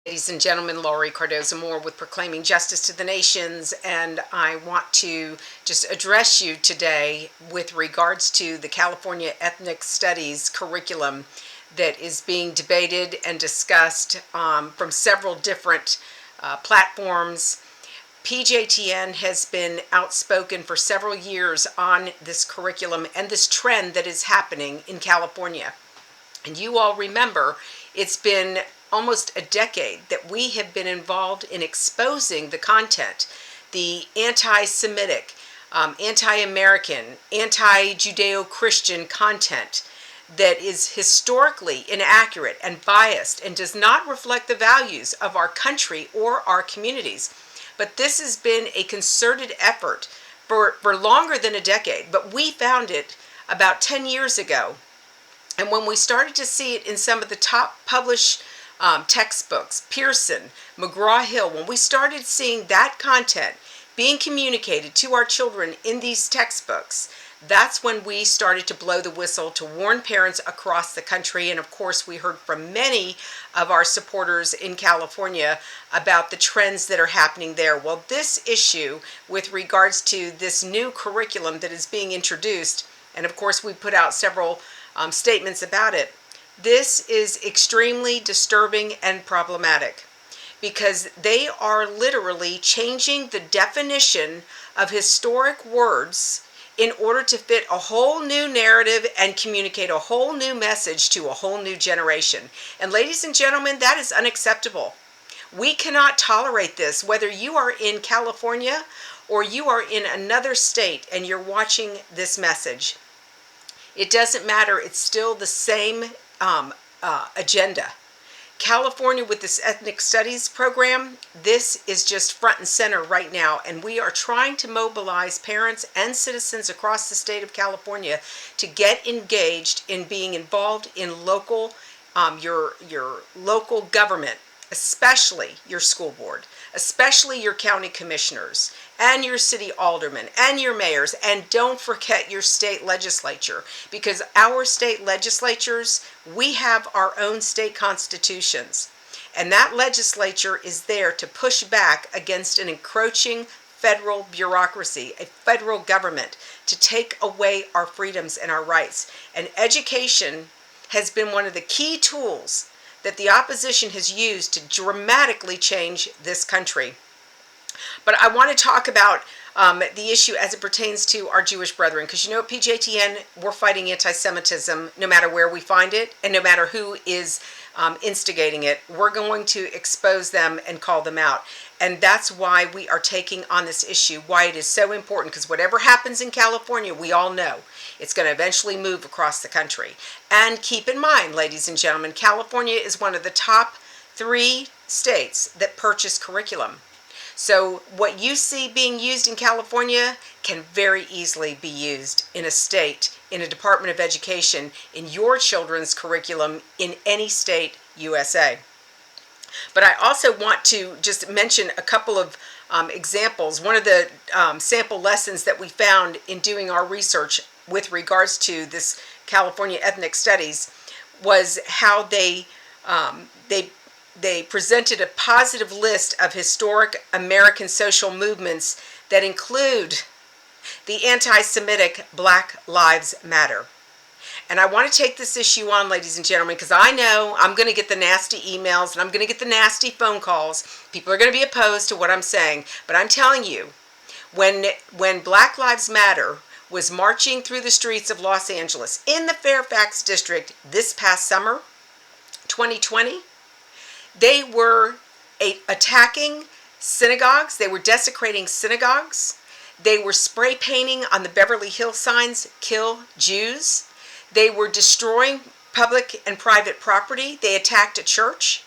Ladies and gentlemen, Laurie Cardoza-Moore with Proclaiming Justice to the Nations, and I want to just address you today with regards to the California Ethnic Studies curriculum that is being debated and discussed from several different platforms. PJTN has been outspoken for several years on this curriculum and this trend that is happening in California. And you all remember, it's been almost a decade that we have been involved in exposing the content, the anti-Semitic, anti-American, anti-Judeo-Christian content that is historically inaccurate and biased and does not reflect the values of our country or our communities. But this has been a concerted effort for longer than a decade, but we found it about 10 years ago. And when we started to see it in some of the top published textbooks, Pearson, McGraw-Hill, when we started seeing that content being communicated to our children in these textbooks, that's when we started to blow the whistle to warn parents across the country. And of course, we heard from many of our supporters in California about the trends that are happening there. Well, this issue with regards to this new curriculum that is being introduced, and of course, we put out several statements about it. This is extremely disturbing and problematic because they are literally changing the definition of historic words in order to fit a whole new narrative and communicate a whole new message to a whole new generation. And ladies and gentlemen, that is unacceptable. We cannot tolerate this, whether you are in California or you are in another state and you're watching this message. It doesn't matter. It's still the same agenda. California, with this ethnic studies program, this is just front and center right now, and we are trying to mobilize parents and citizens across the state of California to get engaged in being involved in local, your local government, especially your school board, especially your county commissioners and your city aldermen and your mayors, and don't forget your state legislature, because our state legislatures, we have our own state constitutions, and that legislature is there to push back against an encroaching federal bureaucracy, a federal government, to take away our freedoms and our rights. And education has been one of the key tools that the opposition has used to dramatically change this country. But I want to talk about the issue as it pertains to our Jewish brethren, because you know at PJTN, we're fighting anti-Semitism no matter where we find it and no matter who is instigating it. We're going to expose them and call them out. And that's why we are taking on this issue, why it is so important, because whatever happens in California, we all know it's going to eventually move across the country. And keep in mind, ladies and gentlemen, California is one of the top 3 states that purchase curriculum. So what you see being used in California can very easily be used in a state, in a Department of Education, in your children's curriculum in any state, USA. But I also want to just mention a couple of examples. One of the sample lessons that we found in doing our research with regards to this California Ethnic Studies was how they presented a positive list of historic American social movements that include the anti-Semitic Black Lives Matter. And I want to take this issue on, ladies and gentlemen, because I know I'm going to get the nasty emails and I'm going to get the nasty phone calls. People are going to be opposed to what I'm saying. But I'm telling you, when Black Lives Matter was marching through the streets of Los Angeles in the Fairfax district this past summer, 2020, they were attacking synagogues. They were desecrating synagogues. They were spray painting on the Beverly Hills signs, "Kill Jews." They were destroying public and private property. They attacked a church.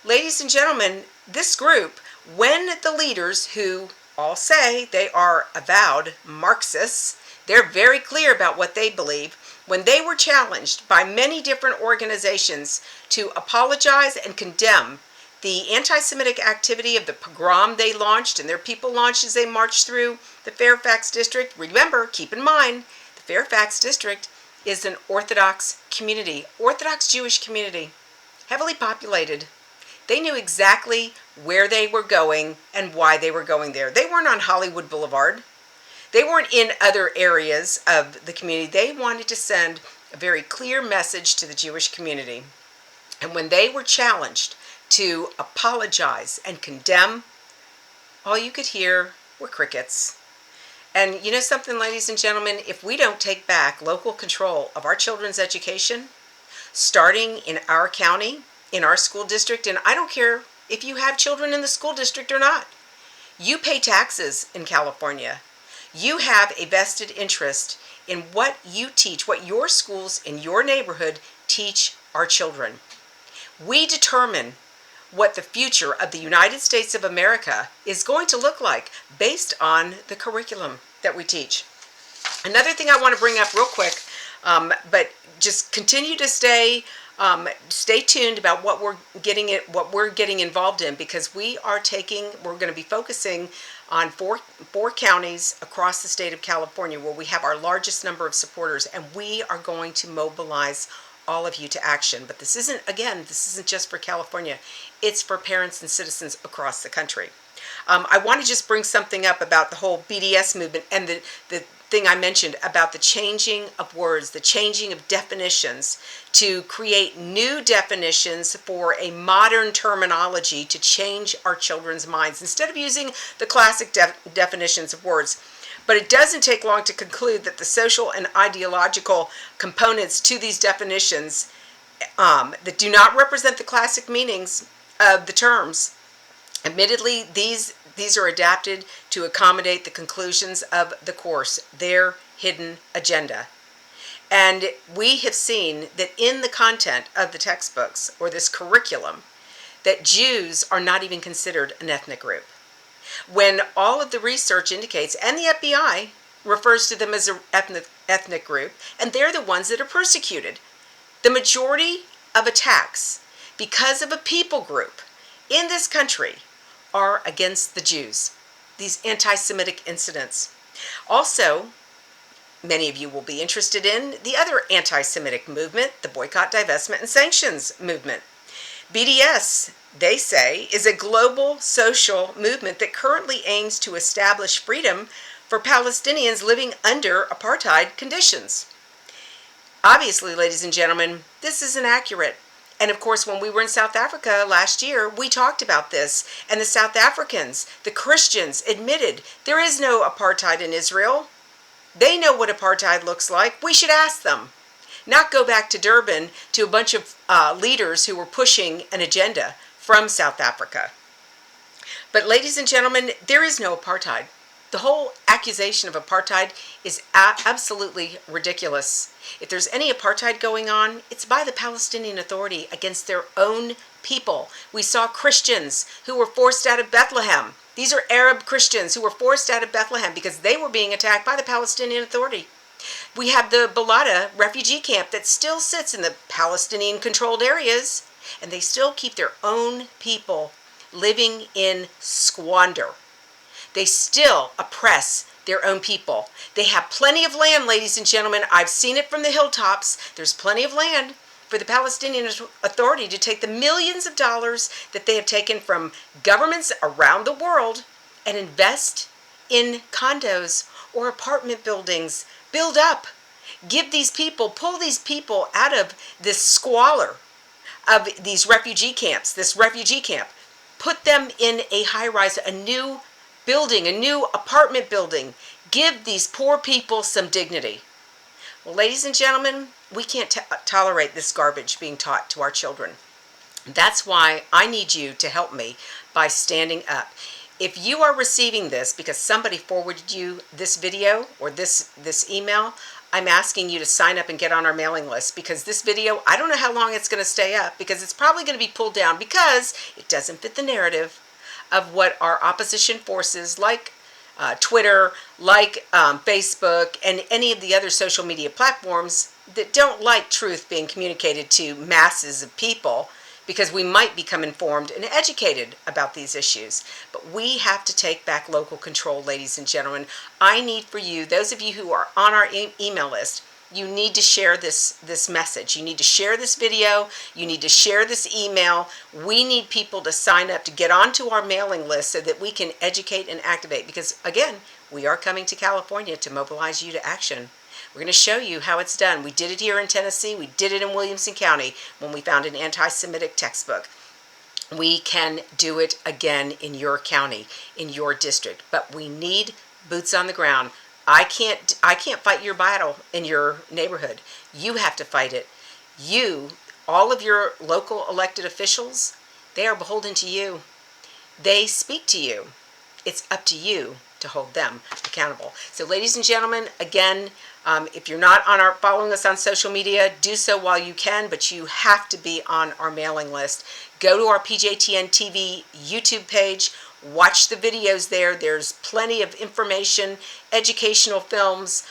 Ladies and gentlemen, this group, when the leaders, who all say they are avowed Marxists, they're very clear about what they believe, when they were challenged by many different organizations to apologize and condemn the anti-Semitic activity of the pogrom they launched and their people launched as they marched through the Fairfax district. Remember, keep in mind, the Fairfax district is an Orthodox community, Orthodox Jewish community, heavily populated. They knew exactly where they were going and why they were going there. They weren't on Hollywood Boulevard. They weren't in other areas of the community. They wanted to send a very clear message to the Jewish community. And when they were challenged to apologize and condemn, all you could hear were crickets. And you know something, ladies and gentlemen, if we don't take back local control of our children's education, starting in our county, in our school district, and I don't care if you have children in the school district or not, you pay taxes in California. You have a vested interest in what you teach, what your schools in your neighborhood teach our children. We determine what the future of the United States of America is going to look like based on the curriculum that we teach. Another thing I want to bring up real quick, but just continue to stay tuned about what we're getting involved in, because we're going to be focusing on four counties across the state of California where we have our largest number of supporters, and we are going to mobilize all of you to action. But this isn't just for California. It's for parents and citizens across the country. I want to just bring something up about the whole BDS movement and the thing I mentioned about the changing of words, the changing of definitions to create new definitions for a modern terminology to change our children's minds instead of using the classic definitions of words. But it doesn't take long to conclude that the social and ideological components to these definitions that do not represent the classic meanings of the terms, admittedly, these are adapted to accommodate the conclusions of the course, their hidden agenda. And we have seen that in the content of the textbooks or this curriculum, that Jews are not even considered an ethnic group, when all of the research indicates, and the FBI refers to them as an ethnic group, and they're the ones that are persecuted. The majority of attacks because of a people group in this country are against the Jews, these anti-Semitic incidents. Also, many of you will be interested in the other anti-Semitic movement, the boycott, divestment, and sanctions movement. BDS, they say, is a global social movement that currently aims to establish freedom for Palestinians living under apartheid conditions. Obviously, ladies and gentlemen, this isn't accurate. And of course, when we were in South Africa last year, we talked about this. And the South Africans, the Christians, admitted there is no apartheid in Israel. They know what apartheid looks like. We should ask them. Not go back to Durban to a bunch of leaders who were pushing an agenda from South Africa. But ladies and gentlemen, there is no apartheid. The whole accusation of apartheid is absolutely ridiculous. If there's any apartheid going on, it's by the Palestinian Authority against their own people. We saw Christians who were forced out of Bethlehem. These are Arab Christians who were forced out of Bethlehem because they were being attacked by the Palestinian Authority. We have the Balata refugee camp that still sits in the Palestinian-controlled areas, and they still keep their own people living in squander. They still oppress their own people. They have plenty of land, ladies and gentlemen. I've seen it from the hilltops. There's plenty of land for the Palestinian Authority to take the millions of dollars that they have taken from governments around the world and invest in condos or apartment buildings. Build up. Give these people, pull these people out of this squalor of these refugee camps, this refugee camp. Put them in a high-rise, a new building, a new apartment building. Give these poor people some dignity. Well, ladies and gentlemen, we can't tolerate this garbage being taught to our children. That's why I need you to help me by standing up. If you are receiving this because somebody forwarded you this video or this email, I'm asking you to sign up and get on our mailing list, because this video, I don't know how long it's going to stay up, because it's probably going to be pulled down because it doesn't fit the narrative of what our opposition forces like Twitter, like Facebook, and any of the other social media platforms that don't like truth being communicated to masses of people, because we might become informed and educated about these issues. But we have to take back local control, ladies and gentlemen. I need for you, those of you who are on our email list, you need to share this message. You need to share this video. You need to share this email. We need people to sign up to get onto our mailing list so that we can educate and activate. Because again, we are coming to California to mobilize you to action. We're going to show you how it's done. We did it here in Tennessee. We did it in Williamson County when we found an anti-Semitic textbook. We can do it again in your county, in your district, but we need boots on the ground. I can't fight your battle in your neighborhood. You have to fight it. You, all of your local elected officials, they are beholden to you. They speak to you. It's up to you to hold them accountable. So ladies and gentlemen, again, if you're not following us on social media, do so while you can, but you have to be on our mailing list. Go to our PJTN TV YouTube page, watch the videos there. There's plenty of information, educational films,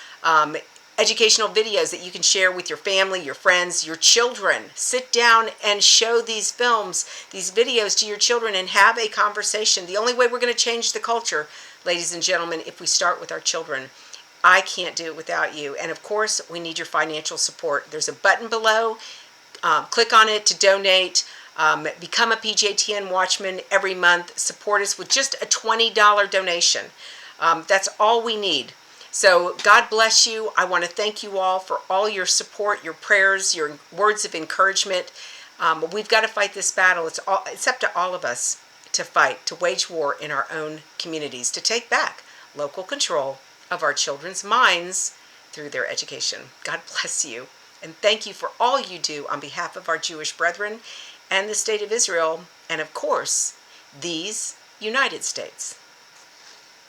educational videos that you can share with your family, your friends, your children. Sit down and show these films, these videos to your children and have a conversation. The only way we're going to change the culture, ladies and gentlemen, if we start with our children. I can't do it without you. And of course, we need your financial support. There's a button below. Click on it to donate. Become a PJTN Watchman every month. Support us with just a $20 donation. That's all we need. So God bless you. I want to thank you all for all your support, your prayers, your words of encouragement. We've got to fight this battle. It's up to all of us to fight, to wage war in our own communities, to take back local control of our children's minds through their education. God bless you. And thank you for all you do on behalf of our Jewish brethren and the state of Israel, and of course, these United States.